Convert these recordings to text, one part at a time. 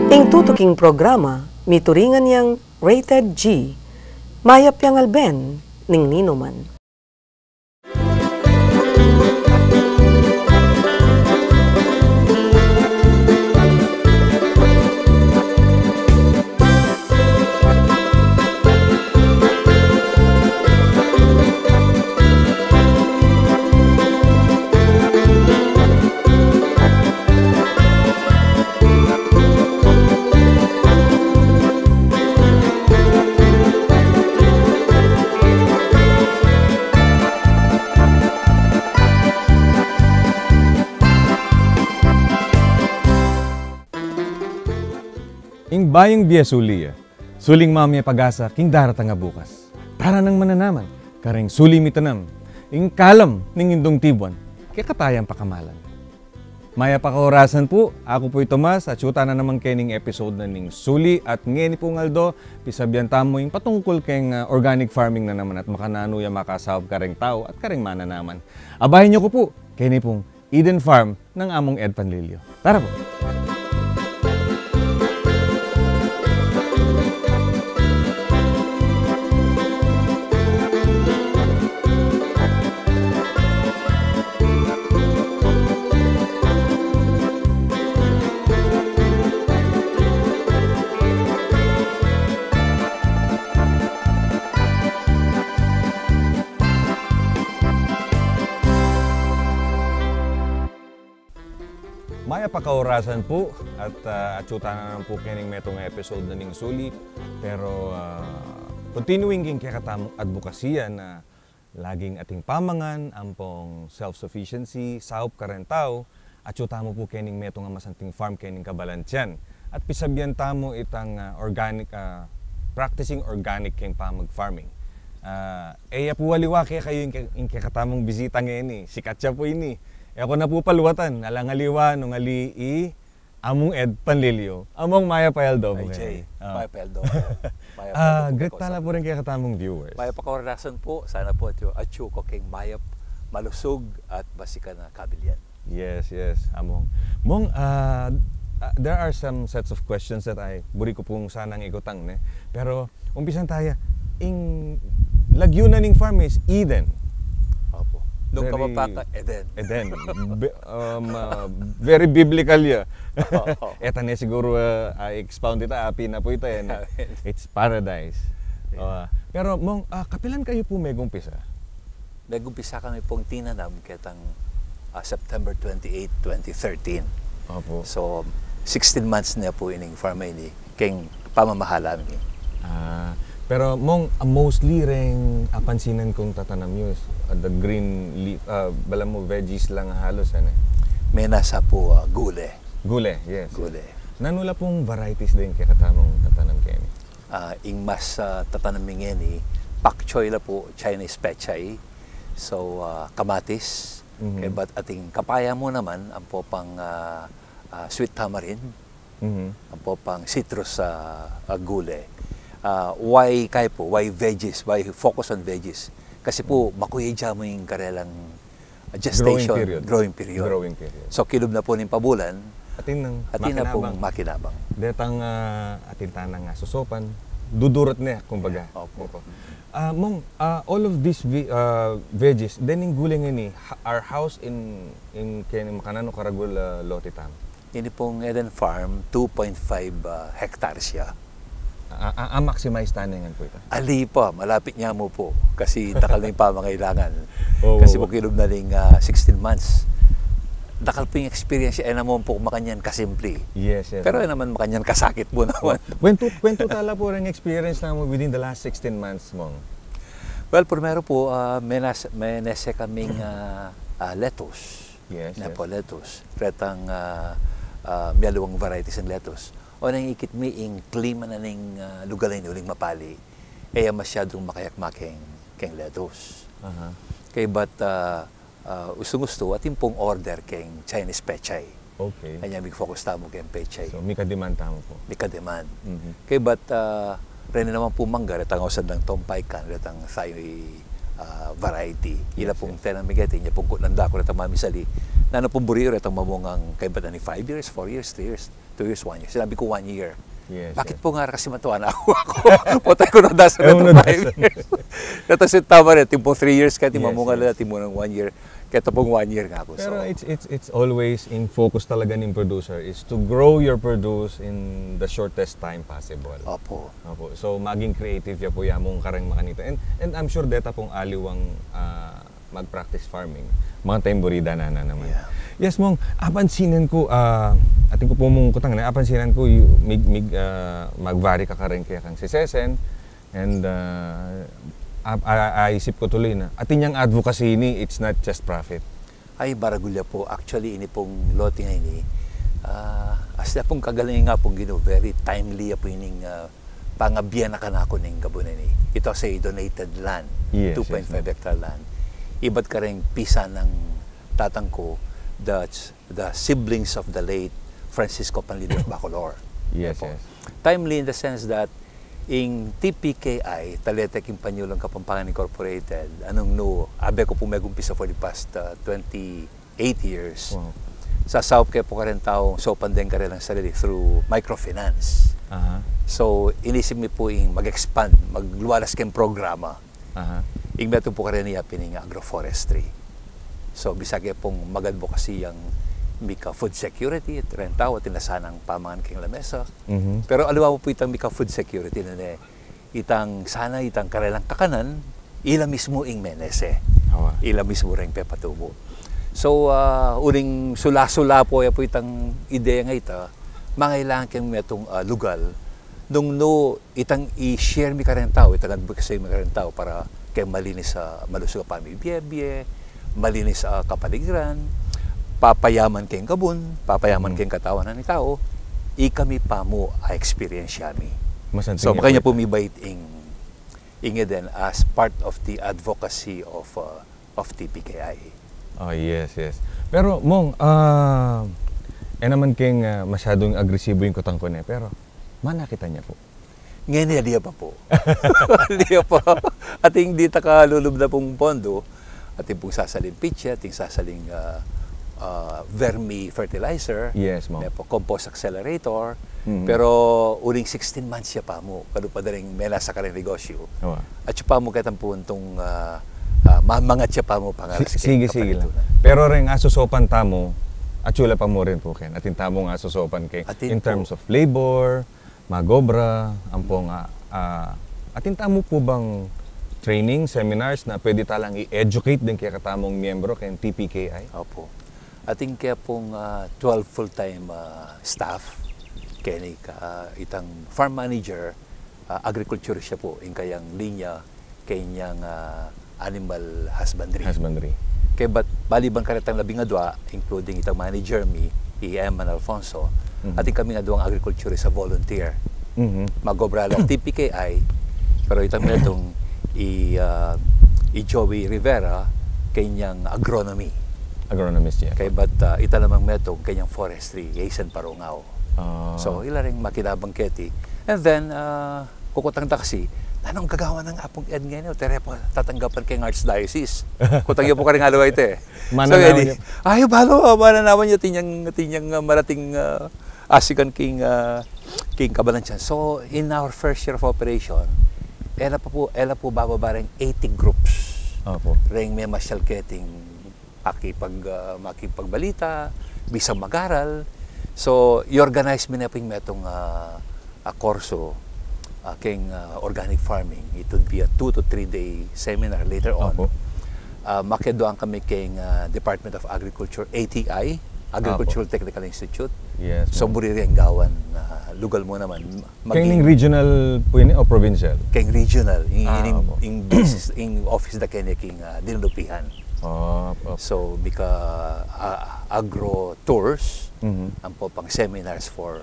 Ing tutuking programa, mituringan yang Rated G, mayap yang alben, ning ninuman. Ing bayang biya Suli, suling mamaya pag-asa, king daratang nga bukas. Tara nang mananaman, karing suli mitanam, ing kalam ning indong tibuan, kaya katayang pakamalan. Maya pakaorasan po, ako po'y Tomas, at syuta na naman kening episode na ning Suli at ngeni po ngaldo, pisabyan tamo yung patungkol keng organic farming na naman at makananuya makasahab karing tao at karing mananaman. Abahin nyo ko po, keni pong Eden Farm ng among Ed Panlilio. Tara po! Maya pakaorasan po at atyuta na naman po kining metong episode na ning Suli. Pero continuing king kakatamong advokasya na laging ating pamangan, ampong self-sufficiency, saup karentaw, atyuta mo po kining metong masanting farm kining Cabalantian. At pisabyan tamo itang organic, practicing organic king pamag farming. Eya po waliwa kaya kayo yung kakatamong bisita ngayon sikat siya po ini. Ako na po paluwatan, alangaliwa nung alii, among Ed Panlilio, among Maya Paeldo. Okay. Maya Paeldo. Great tala po rin kaya katamong viewers. Maya pakaorasan po, sana po atyo ko keng Maya malusog at basika na kabilyan. Yes, among. Mong, there are some sets of questions that buri ko pong sanang igutang. Pero, umpisan tayo, ing lagyunan ning farm is Eden. Doon ka mapaka, Eden. Very biblical ya. Eta na siguro expound ita, api na po ito yan. It's paradise. Pero mong, kapilan kayo po may gumpisa? Nag-umpisa kami pong tinanam ketang September 28, 2013. Opo. So, 16 months na po ining farm ini, keng pamamahala mi. Pero mong mostly ring apansinan kong tatanam yun, the green leaf, bala mo veggies lang halos ano? May nasa po gule. Gule, yes. Gule. Nanula pong varieties din kaya katamong tatanam kayo? Ing mas tatanam ngeni, pak choy la po, Chinese pechay. So, kamatis. Kaya ba't ating kapaya mo naman, ang po pang sweet tamarind. Ang po pang citrus gule. Why kaya po? Why veggies? Why focus on veggies? Kasi po, makuyay mo yung karelang gestation, growing period. So, kilob na po ng pabulan, atin na pong makinabang. Detang atin tanang susopan, dudurot niya, kumbaga. Opo. Mong, all of these veggies, then yung guling ini, are housed in makanano karagul lote tam? Ini pong Eden Farm, 2.5 hectares siya. Maximize taningan po ito? Ali pa, malapit niya mo po. Kasi dakal na yung pamangailangan. Kasi po kilob na rin 16 months. Dakal po yung experience siya, naman po makanyan kasimple. Yes. Pero naman makanyan kasakit po naman. Kwento tala po rin experience na mo within the last 16 months mong? Well, primero po, may nese kaming lettuce. Yes. Po lettuce. Retang may dalawang varieties ng lettuce. O nang ikit mi ing klima na ning lugar na uling mapali, kaya masyadong makayak-making keng lettuce. Kaya ba't gusto at yung pong order keng Chinese pechay. Okay. Kanya mag-focus tamo keng pechay. So, may ka-demand tamo po? May ka-demand. Kaya ba't rin naman po mangga, retang usad ng tompay kan, retang tayo variety. Ila pong tenamigete, niya pong kunanda ko na tamamisali. Na pong buriyo rin mamungang kay ba ni 5 years, 4 years, 3 years, 2 years, 1 year. Sinabi ko 1 year. Yes, Bakit po nga kasi matuwa na ako? Potay ko na dasa na 5 years. Tapos tama rin, timpo 3 years kaya timamunga na timpo ng 1 year. Kaya pong 1 year nga ako. Pero it's always in focus talaga ng producer is to grow your produce in the shortest time possible. Opo. Opo. So maging creative ya po ya mong karang makanita. And I'm sure deta pong aliwang mag-practice farming. Mga temborida na naman. Yeah. Yes, mong apansinan ko ating ko po mong kutang na apansinan ko mag-vary ka rin kaya kang sisesen and aisip ko tuloy na atin yung advocacy ni it's not just profit. Ay baragulya po actually ini pong lote nga ini as na pong kagaling nga pong very timely po ining pangabiyan na kanako ning gabunan ni. Ito say donated land, Yes, 2.5 yes, hectare land. Iba't ka rin pisa ng tatang ko, the siblings of the late Francisco Panlilio of Bacolor. Yes, Opo. yes. Timely in the sense that in TPKI, Taletek Impanyulang Kapampangan Incorporated, anong no, abe ko po may gumpisa for the past 28 years. Wow. Sa South kaya po ka rin tao, so pandeng ka rin ang sarili through microfinance. So, inisip mi po yung mag-expand, magluwalas kayong programa. Ingbeto po ka rin niya pining agroforestry. So, bisa kaya pong mag-advocacy yung mika food security, rentaw at tinasanang pamangan kayong lamesa. Pero aliwa mo po itang mika food security na itang sana itang karelang kakanan, ila mismo ing menese. Ila mismo rin pepatubo. So, uling sula-sula po po itang ideya nga ita, mangailangan kayong metong lugal, nung no itang i-share mi karen tao, itang advocacy mi karen tao para kay malinis sa malusog pa mi biyebye, malinis sa kapaligiran, papayaman kayong kabun, papayaman kayong katawan ni tao, ikami pa mo experience mi. So makanya po mi bait ing din as part of the advocacy of TPKI. Oh, yes, yes. Pero mong naman kayong masyadong agresibo yung kutang ko na pero manakita niya po. Ngayon niya pa po. Diya pa. Ating di takalulub na pong pondo, ating pong sasaling pitch, ating sasaling vermi fertilizer, Yes, ma'am. po, compost accelerator, pero uling 16 months siya pa mo, kano pa rin mela sa karing negosyo. At siya pa mo katang puntong mga siya pa mo pangalas. Sige lang. Pero rin asusopan tamo, at chula pa mo rin po ken. Atin tamo nga asusopan kay in terms of labor, magobra, ampong atin tamo po bang training, seminars na pwede talang i-educate din kaya katamong miyembro kay TPKI? Opo. Ating kaya pong 12 full-time staff, kaya itang farm manager, agriculture siya po, yung kayang linya, kanyang animal husbandry. Kaya baliban karitang labing adwa, including itang manager mi, E.M. Alfonso, ating kami nga duwang agriculture sa volunteer. Magobra lang TPKI, pero itang itong Joey Rivera, kanyang agronomy. Agronomist niya. Kaya ita namang metong kanyang forestry, Yason Parungaw. So, ila rin makinabang keti. And then, kukutang taksi, anong gagawa ng apong ed ngayon? Tere po, tatanggapan kay Archdiocese. Kutang po ka rin alaway ite. So, ay, mananawan niya tinyang marating asikan king Cabalantian. So, in our first year of operation, ela po bababa rin 80 groups. Opo. Ring may masyal keting makipagbalita, bisang mag-aral. So, i-organize mo na po yung metong korso king organic farming. It would be a 2 to 3 day seminar later on. Makidoan kami king Department of Agriculture, ATI, Agricultural Technical Institute. Yes. So, buriri ang gawan. Lugal mo naman. Kayong regional po yun o provincial? Kayong regional. In office na kanya king dinulupihan. So, bika agro tours, ang po pang seminars for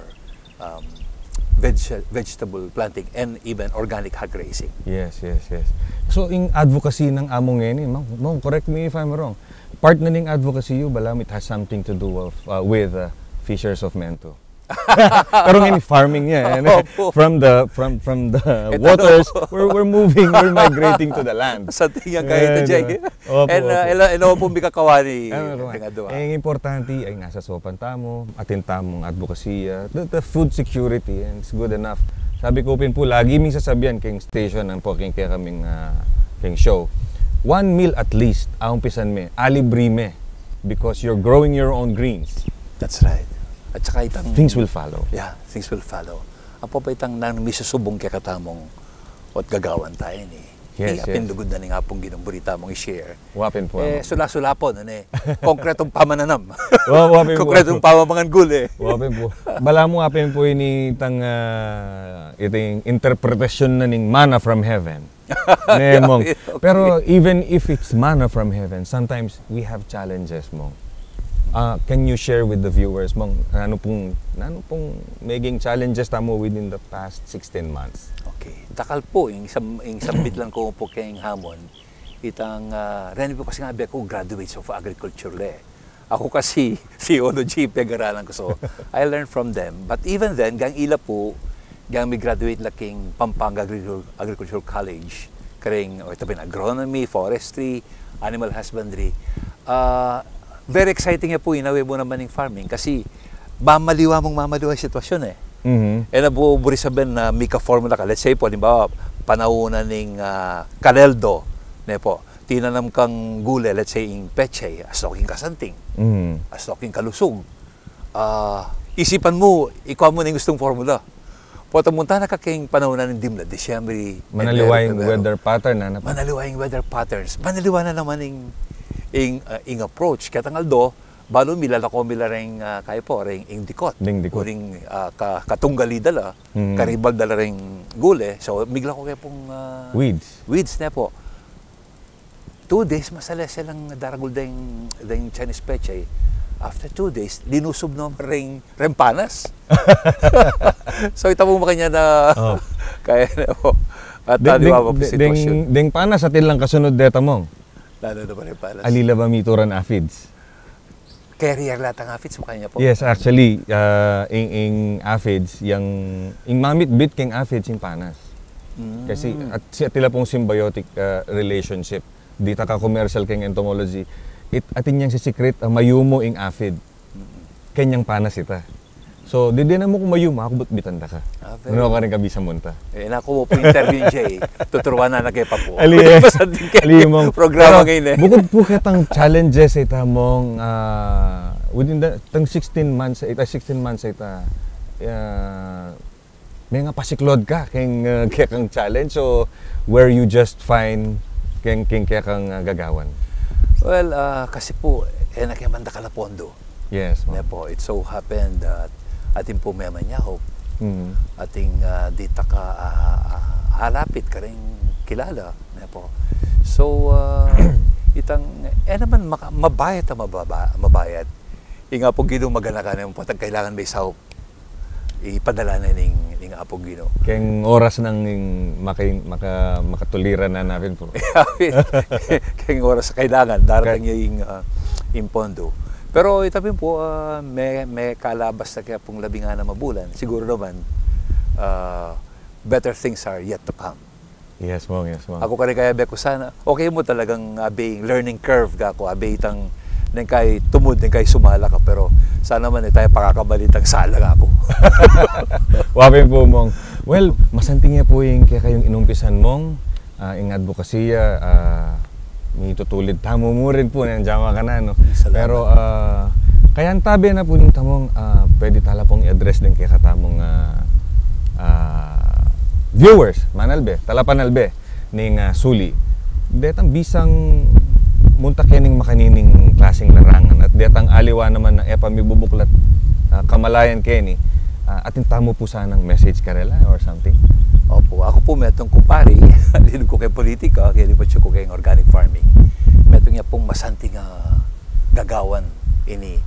vegetable planting and even organic hog raising. Yes. So, in advocacy ng among ngayon, ma'am, correct me if I'm wrong, part na ning advocacy you, balam, it has something to do with Fishers of Mento. Pero ngayon farming niya. Opo. From the waters, we're moving, we're migrating to the land. Sa tingin kahit na Jay. Opo, And ilo po bikakawani. Ang importante ay nasa sopan tamo, atin tamong advokasya, the food security, and it's good enough. Sabi ko po, lagi ming sasabihan keng station ng po kaya kaming keng show. 1 meal at least, aumpisan me, alibre me, because you're growing your own greens. That's right. At saka itang... Things will follow. Yeah, things will follow. Ang po pa itang nang misusubong kaya katamong at gagawan tayo ni. Yes, yes. Pindugod na ni nga pong ginumburita mong i-share. Wapin po. Sula-sulapon, konkretong pamananam. Wapin po. Konkretong pamamangan guli. Wapin po. Bala mo wapin po ini itang iting interpretasyon na ning manna from heaven. Mong. Okay. Pero even if it's manna from heaven, sometimes we have challenges mo. Can you share with the viewers mong ano pong maging challenges tamo within the past 16 months? Okay. Takal po, yung sambit lang ko po kayong hamon. Itang, rin po kasi nga ako graduates of agriculture le. Ako kasi theology, pag-aralan ko. So, I learned from them. But even then, gang ila po, gang may graduate laking Pampanga Agricultural College. Karing, ito pa agronomy, forestry, animal husbandry. Very exciting po inawi mo naman ng farming kasi mamaliwa yung sitwasyon Mm-hmm. E nabuburi sabihin na may ka-formula ka. Let's say po, halimbawa, panahon ng kaleldo, po, tinanam kang gule, let's say, in pechay, astoking kasanting, astoking kalusog. Isipan mo, ikaw mo na yung gustong formula. Patamunta na kaking panahon ng dimla, Disyembre, manaliwayang weather pattern na. Manaliwayang weather patterns. Manaliwa na naman ing approach. Kaya tangal do, balo milalako ring kaya po, ring dikot. Ring katunggali dala, karibal dala ring gule. So, migla ko kaya pong weeds na po. 2 days, masala silang daragul ding Chinese pechay. After 2 days, linusub na ring rempanas. So, ito mo makanya na kaya na po. At taliwa po sitwasyon. Ding panas atin lang kasunod deta mong. Lalo na pa rin palas. Alila ba mituran aphids? Carrier lahat ang aphids mo kanya po? Yes, actually, ing aphids, ing mamit bit king aphids yung panas. Kasi at tila pong symbiotic relationship. Dita ka commercial king entomology, atin niyang si secret mayumo ing aphid. Kanyang panas ita. So, di na mo kung mayuma, ako ba't bitanda ka? Ano ka rin kabisa munta? Naku mo po interview, Jay. Tuturuan na kay pa po. Mong programa ngayon Bukod po kitang challenges ita mong within the 16 months ita may nga pasiklod ka kaya kang challenge so where you just find kaya kang gagawan? Well, kasi po nakimanda ka na pondo. Yes. Po, it so happened that ating po may manyaho. Ating dita ka halapit ka rin kilala. Po. So, itang, naman mabayad na mabayad. Nga po gino magana ka naman po, kailangan may sahop. Ipadala na ng Apo Gino. Kaya oras nang makatuliran na natin po. Kaya oras kailangan, darating yung pondo. Pero itabi po, may kalabas na kaya pong 10 na mabulan. Siguro naman, better things are yet to come. Yes, mong. Ako kaya beko sana, okay mo talagang abing learning curve ka ako, abay itang nang kay tumod, nang kay sumala ka, pero sana man tayo pakakabalitang sala ka ako. Wapin po mong. Well, masanting po yung kaya kayong inumpisan mong, ing advokasya, may tutulid tamo mo rin po, nandiyan ka na, no? Salamat. Pero, kaya ang tabi na po yung tamong, pwede tala pong i-address din kaya katamong viewers, manalbe, talapanalbe, ning Suli. Detang bisang munta kening makanining klaseng larangan at detang aliwa naman ng epa may bubuklat kamalayan keni. Atin tamo po sanang message karela or something. Opo, ako po metong kumpari, linog ko kay politika, kaya lipat ko kay organic farming. Metong niya pong masanting gagawan ini.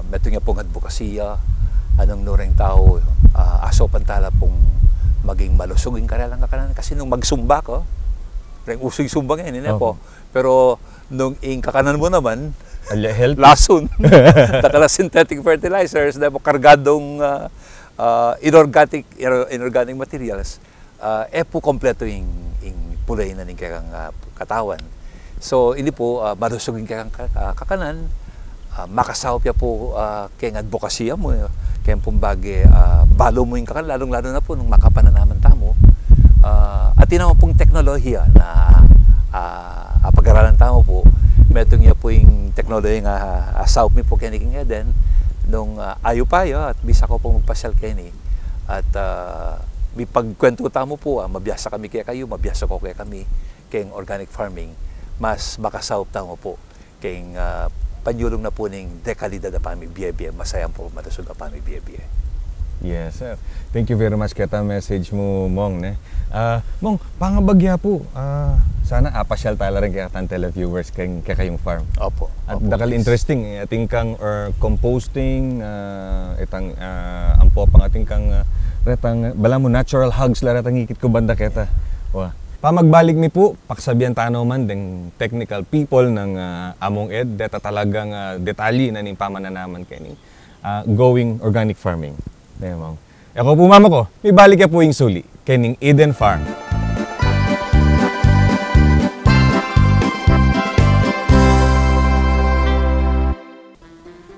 Metong niya pong advokasya, anong nureng tao, aso pantala pong maging malusog yung karelang kakanan. Kasi nung magsumba ko, ring usoy sumba ngayon, po. Pero nung kakanan mo naman, Healthy. lason. Takala synthetic fertilizers na po kargadong inorganic materials. Po kompleto yung pulay na ning kayang katawan. So, ini po, marusugin kayang kakanan, makasawap ya po kayang advokasya mo, kayang pumbagi, balo mo yung kakanan, lalong-lalo na po nung makapananaman tamo. At naman pong teknolohiya na pag-aralan tamo po, metong niya po yung teknolohiya nga asawap mi po kaya nga din, nung ayo pa yo at bisa ko pong magpasyal kayo ni. At may pagkwento tamo po, mabiyasa kami kaya kayo, mabiyasa ko kaya kami kayang organic farming, mas makasawap tamo po kayang panyulong na po ng dekalidad na pami biye-biye, masayang po matusog na pami biye-biye. Yes, sir. Thank you very much kita message mo, Mong. Mong, pangabagya po. Sana apasyal tala rin kaya tan televiewers kayong farm. Opo. At dakal interesting, ating kang composting, itang ampo pang ating kang retang, bala mo natural hugs la retang ikit ko banda kita. Wah. Pamagbalik mi po, paksabihan tanaw man ding technical people ng among ed, deta talagang detalye na ning pamananaman kay going organic farming. Demang. Ako po mama ko, may balik ya po yung Suli, kay ning Eden Farm.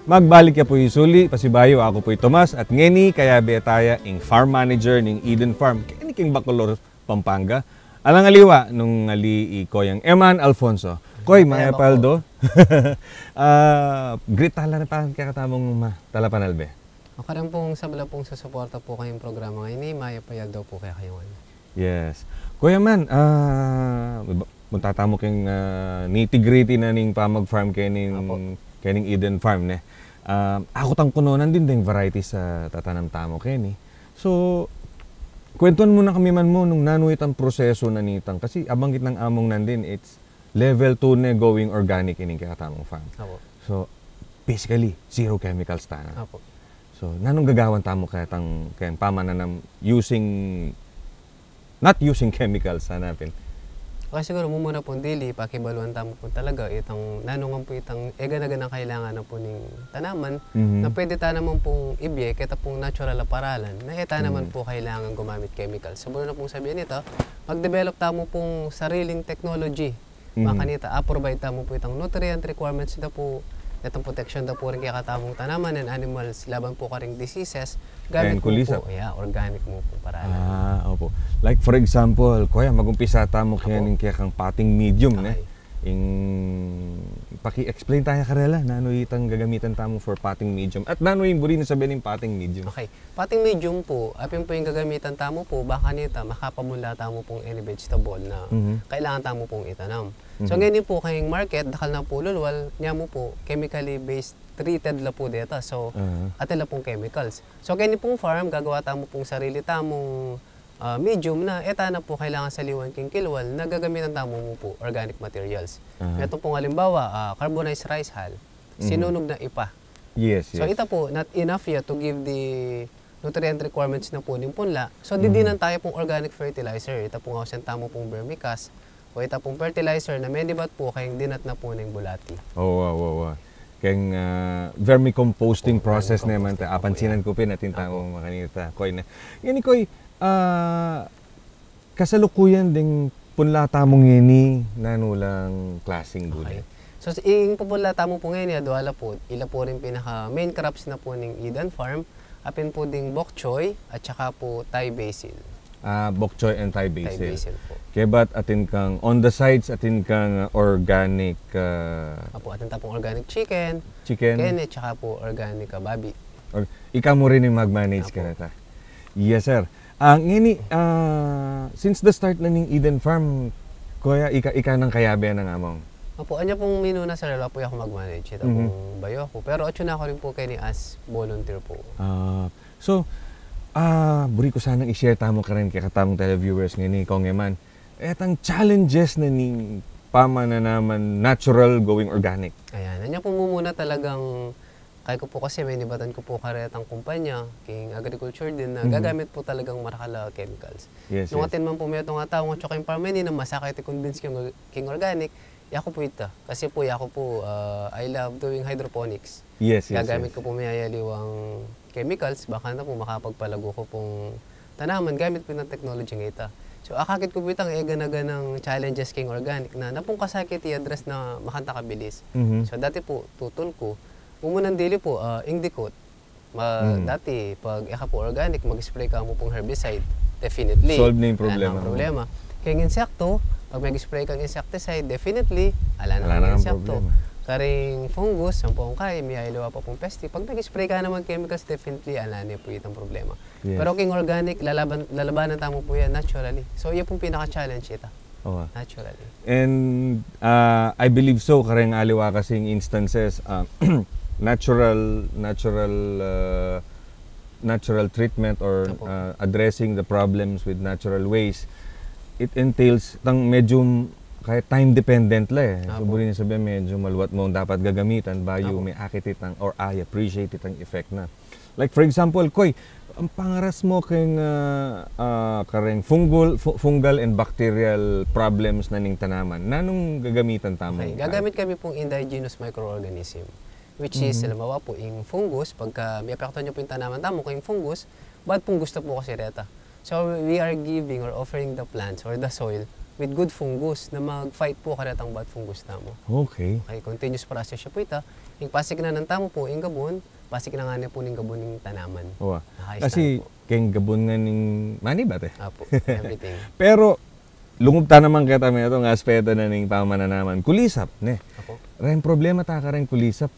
Magbalik ya po yung Suli, pasibayo ako po yung Tomas at ngeni kaya betaya ing farm manager ning Eden Farm, kay ning Bacolor, Pampanga. Alang aliwa nung ali ikoyang Eman Alfonso. Koy, mga paldo. Great tala na parang kakatamong talapanalbe. Akarang pong sabla pong sa suporta po kayong programa ngayon, maya payag daw po kaya kayo. Yes. Kuya man, magtatamo kayong nitty-gritty na ning pamag-farm kaning Eden Farm. Ako tang kunonan din ding varieties sa tatanam tamo kayo. So, kwentuhan muna kami man mo nung nanuit ang proseso na nitang. Kasi abanggit ng among nandin, it's level 2 na going organic ining kakatamong farm. Apo. So, basically, zero chemicals tanan. Apo. So, nanong gagawan tamo kayang pamananam not using chemicals hanapin? Okay, siguro muna po dili, pakibaluan tamo po talaga itang nanungan po itang na kailangan na po ning tanaman na pwede tanaman pong ibye kita pong natural na paralan na naman po kailangan gumamit chemicals. Siguro na pong sabihin nito, mag-develop tamo pong sariling technology. Makanita, provide tamo po itang nutrient requirements na po itong protection daw po rin kaya katamong tanaman and animals laban po ka ring diseases gamit po organic mo po paralan. Opo. Like for example, kuya magumpisa tamo kaya ning kaya kang potting medium paki-explain tayo karela nano itang gagamitan tamo for potting medium at nano yung buri na sabihin ng potting medium. Okay. Potting medium po, apin po yung gagamitan tamo po baka nita makapamula tamo pong any vegetable na kailangan tamo pong itanam. So ngayon po kayong market, dakal na po lulwal, niya mo po, chemically based, treated la po dito. So, atila pong chemicals. So ngayon pong farm, gagawa tamo pong sarili tamong medium na, na po kailangan sa liwan king kilwal na gagamitan tamo mo po, organic materials. Ito pong halimbawa, carbonized rice hull, sinunog na ipa. Yes. So ito po, not enough yet to give the nutrient requirements na po ng punla. So didinan tayo pong organic fertilizer. Ito pong hausen tamo pong vermicast. O ito pong fertilizer na medibat po kayong dinat na po ng bulati. Wow. Kayang vermicomposting process naman. Apansinan ko pin natin tao makanita. Koy na. Ngani koy, kasalukuyan ding punlata mong ngini nanulang klaseng gulay. So, yung pupunlata mo po ngayon, ila po rin pinaka main crops na po ng Eden Farm. Apin po ding bok choy at saka po Thai basil. Bok choy and Thai basil. Thai basil po. Kebat atin kang on the sides atin kang organic atin tapong organic chicken, kene tsaka po organic babi. Ikaw mo rin yung mag-manage ka na ta. Yes sir. Ngini since the start na ning Eden Farm, kuya ika nang kayabe ng among. Apo, anya pong minuna sa lalo po ako mag-manage. Ito pong bayo ako. Pero atyo na ako rin po kayo ni as volunteer po. So, buri ko sanang i-share tamo ka rin kaya katamong televiewers ngayon kong eman. Etang challenges na ning pamananaman natural going organic. Ayan, anya po muna talagang kaya ko po kasi may nibatan ko po karetang kumpanya, king agriculture din na gagamit po talagang marakala chemicals. Yes, Nung atin man po may itong tao ng choking farm na masakit i-convince king organic, Yako po ito. Kasi po, yako po, I love doing hydroponics. Yes, Gagamit ko po mayayaliwang chemicals, baka na po makapagpalago ko pong tanaman gamit po ng technology ng ita. So, akakit ko po itang eganaga ng challenges king organic na napong kasakit i-address na makanta kabilis. So, dati po, tutol ko, umunang dili po, indicot. Dati, pag eka po organic, mag-spray ka mo pong herbicide. Definitely. Solve na yung problema. Wala problema. Kaya yung insekto, pag mag-spray kang insecticide, definitely, ala na Wala ang nang insekto. problema. Karing fungus, ang pong kaya, may aylawa pa pong pesti. Pag nag-spray ka naman chemicals, definitely, ala na po itong problema. Yes. Pero king organic, lalabanan tamo po yan naturally. So, yun pong pinaka-challenge ita. Oo. Naturally. And I believe so, kareng aliwa kasing instances, natural treatment or Opo. addressing the problems with natural ways, it entails tang medyo kahit time dependent la eh. So Opo. buri niya sabihin medyo maluwat mo ang dapat gagamitan bayo Opo. may akit itang or I appreciate itang effect na. Like for example, Koy, ang pangaras mo keng kareng fungal and bacterial problems na ning tanaman. Nanong gagamitan tamo? Okay. Gagamit kami pong indigenous microorganism. Which is, halimbawa po, yung fungus, pagka may apekto nyo po yung tanaman tamo, kung yung fungus, ba't pong gusto po kasi reta? So, we are giving or offering the plants or the soil with good fungus na mag-fight po karetang bad fungus tamo. Okay. Okay, continuous process siya po ita. Yung pasik na ng tamo po, yung gabon, pasik na nga niya po ng gabon ng tanaman. Owa. Nakais Kasi na po. keng gabon nga ning mani ba te? Apo, everything. Pero lungubta naman kita may itong aspeto na ning pamananaman. Kulisap, ne. Apo. Ren problema ta ka rin kulisap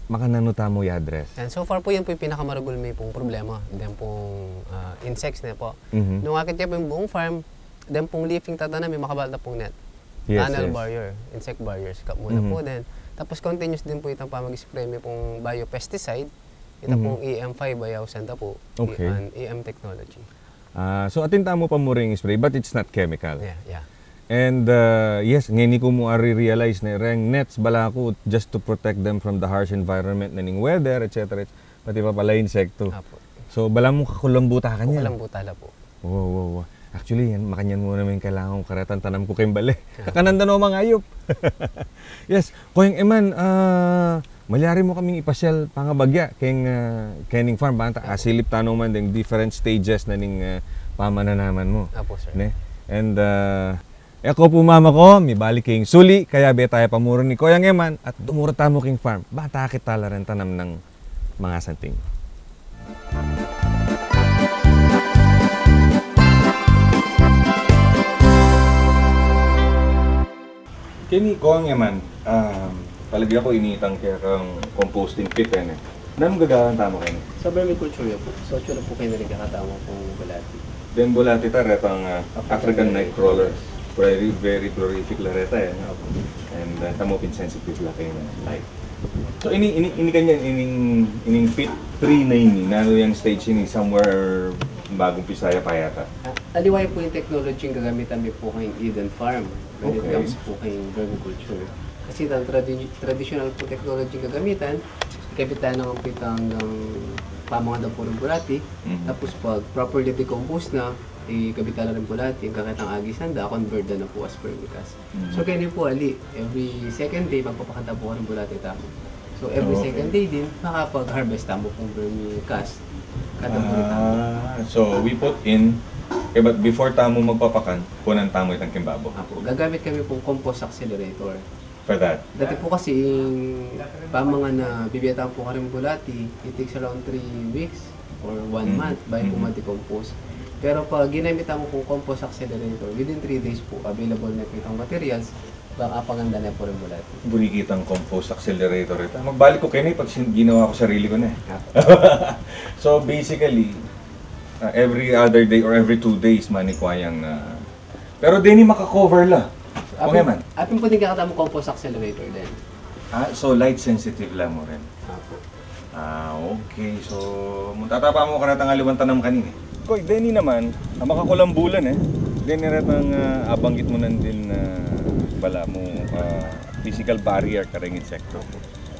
makananuta mo i-address. And so far po yan po yung pinakamaragul may pong problema. Then pong insects na po. Mhm. Nung akit niya po yung buong farm, then pong leafing tatanan, may makabalta pong net. Yes, Tunnel yes. barrier, insect barriers, kap muna Mhm. po din. Tapos continuous din po itang pamag-spray may pong biopesticide. Ito pong EM5 bayaw senta po. Okay. And EM technology. So atinta mo pa mo ring spray but it's not chemical. Yeah. And yes, ngeni ko mo realize na reng nets bala ko just to protect them from the harsh environment na ning weather, etc. Pati pa pala insekto. Apo. So bala mo kakulambuta ka niya. Kukulang butala po. Wow. Actually, yan, makanyan mo naman yung kailangan kong karatan tanam ko kayong bali. Kananda no mga ayop. Yes, koyang eman, malyari mo kaming ipasyal pangabagya kening farm banta asilip tano man ding different stages na ning pamananaman mo. Apo, sir. Ne? And eko po mama ko, may balik king Suli, kaya be tayo pamuro ni Koyang Eman at dumuro tamo king farm. Bata kita la rin tanam ng mga santing. Kini Koyang Eman, palagi ako initang kaya kang composting pit eh. Nanong gagawin tamo kayo? Sa vermiculture po. So, tsura po kayo na rin kakatama pong balati. Then bulati ta retang African night crawler. Very prolific la reta eh. And tamopin sensitive la kayo na light. So ini kanyan ining pit 3 na ini nano yung stage ini somewhere bagong Pisaya pa yata. Aliway po yung technology yung gagamitan mo po kayong Eden Farm when it Okay. comes po kayong vermiculture. Kasi ang traditional po technology yung gagamitan, ikabitan naman po ito hanggang pamanganda po ng bulati. Mhm. Tapos pag properly decomposed na, ikabitan na rin bulati, yung kakitang agisan da, convert na po as vermicast. Mhm. So kaya po ali, every second day, magpapakanta po ka ng bulati tamo. So every Okay. second day din, makapag-harvest tamo pong vermicast. Kada po rin tamo. So we put in but before tamo magpapakan, kunan tamo itang kimbabo. Apo, gagamit kami pong compost accelerator. For that. Dati po kasi yung pamangan na bibiyatan po ka rin bulati, it takes around 3 weeks or 1 month bago po ma-decompose. Pero pag ginamit mo pong compost accelerator, within 3 days po, available na po itong materials, baka paganda na po rin bulati. Burikitang compost accelerator ito. Magbalik ko kayo pag ginawa ko sarili ko na eh. So basically, every other day or every 2 days manikwayang pero din makakover la. Okay man. Atin po din kakata mo compost accelerator din. So light sensitive lang mo rin. Apo. Okay. So mutatapa mo ka na tangaliwan tanam kanini. Koy, Denny naman, makakulambulan eh. Denny retang abanggit mo nan din bala mo physical barrier kareng insekto.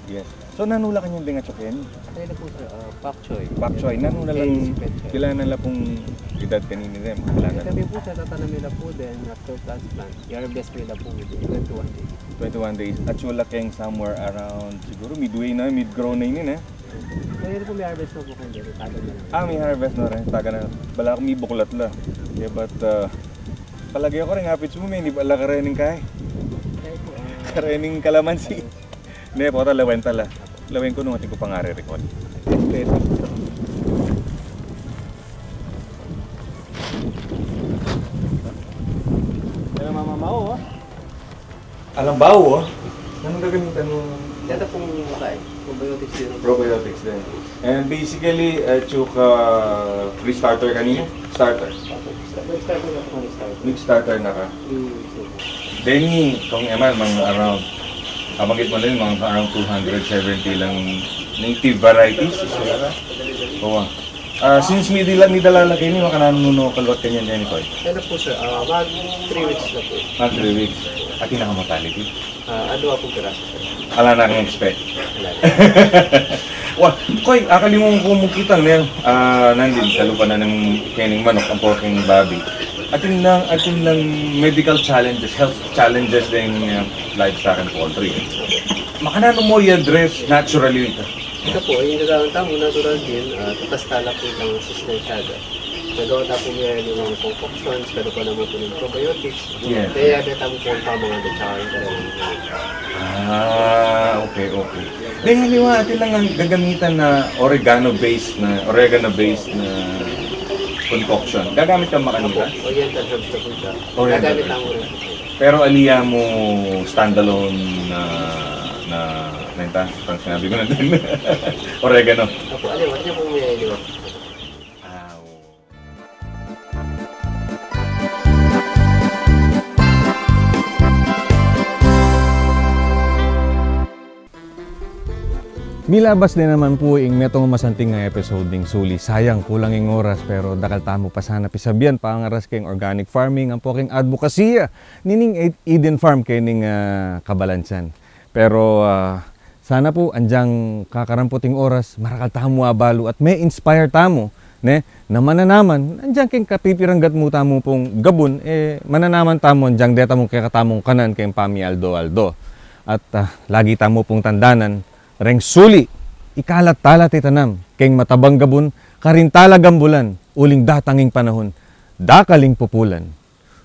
Yes. So nanula kanyang dinga choken. Kaya na po sir, pak choy. Pak choy nanula lang pila na la pong edad kanini din mahalanan. Kami po siya tatanim nila po din after transplant. I-harvest nila po within 21 days. 21 days. At sula keng somewhere around siguro midway na, mid-grow na yun eh. Kaya na po may harvest na po kung dito. Tagal na lang. May harvest na rin. Taga na. Bala akong ibuklat la. Yeah, but palagi ako rin hapit mo, hindi bala karening kay. Kaya po, Karening kalamansi. Hindi po, lawen tala. Lawen ko nung ating ko pangare-record. Yan ang mamamao, oh. Alam ba, oh? Anong gagamitan mo? Data pong mukha probiotics din. Probiotics din. And basically, chuka free starter kanina? Starter. Mix starter na ka. Denny, kung eman, mga around, kabagit mo din, mga around 270 lang native varieties. Oo. Since may dalala kayo, makananuno kalwat kanyan dyan, Koy? Kaya na po sir, mag 3 weeks na po. 3 weeks. At pinakamortality? Ano po piraso sir? Ala na akong expect. Wah, Koy, akali mong kumukitang niya, nandun, kalupa na ng kening manok, ang porking babi. Atin lang medical challenges, health challenges din livestock and poultry. Makanano mo i-address naturally ito? Ito po, yung gagawin tamo, natural din, tatas tala po itang sustansiyada. Nagawa na po meron yung mga concoctions, pero pa naman po ng probiotics. Yeah. Kaya beta mo po ang tamang at saka yung karamihan. Okay. Dahil haliwa, atin lang ang gagamitan na oregano-based na concoction. Gagamit kang makanila? Oriental herbs na po siya. Oriental Gagamit herbs. ang rin. Pero aliya mo standalone na nenta, pang sinabi ko na din. Oregano. Apo, aliwa, niya po may aliwa. Milabas din naman po ing metong masanting nga episode ng Suli. Sayang, kulang ing oras pero dakal tamo pa sana pisabihan pa ang aras keng organic farming ang poking advokasya nining Eden Farm kay ning Cabalantian. Pero sana po anjang kakaramputing oras marakal tamo abalo at may inspire tamo ne na mananaman anjang keng kapipiranggat mo tamo pong gabon mananaman tamo anjang deta mo kay katamong kanan kay Pami Aldo. At lagi tamo pong tandanan reng suli, ikalat-talat itanam, keng matabang gabon, karintala gambulan, uling datanging panahon, dakaling pupulan.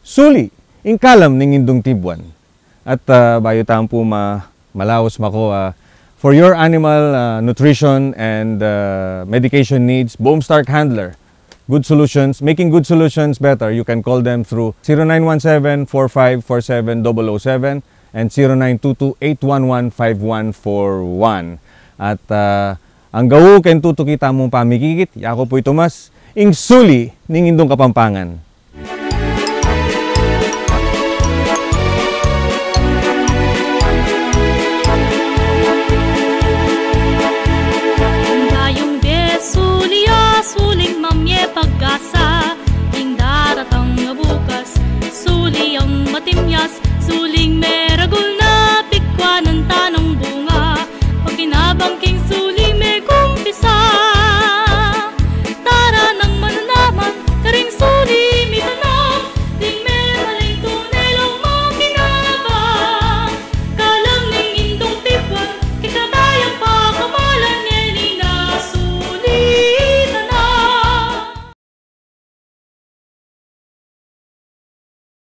Suli, ingkalam ning indong tibuan. At bayo tayo po malaos mako, for your animal nutrition and medication needs, Boomstark Handler, good solutions, making good solutions better. You can call them through 0917-4547-007 and 0922-811-5141. At ang gawo ken tutukita mong pamikikit, ako po'y Tomas, ing suli ning indong Kapampangan. Dayong de sulia, suling mamye pag-asa.